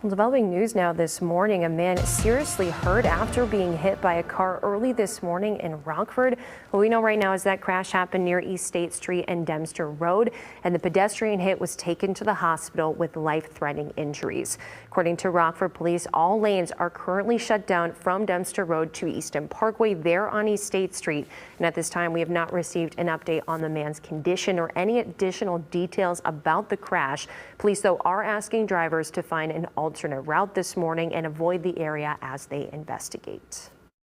Well, developing news now this morning, a man seriously hurt after being hit by a car early this morning in Rockford. What we know right now is that crash happened near East State Street and Dempster Road, and the pedestrian hit was taken to the hospital with life-threatening injuries. According to Rockford police, all lanes are currently shut down from Dempster Road to Easton Parkway there on East State Street. And at this time, we have not received an update on the man's condition or any additional details about the crash. Police, though, are asking drivers to find an alternate route this morning and avoid the area as they investigate.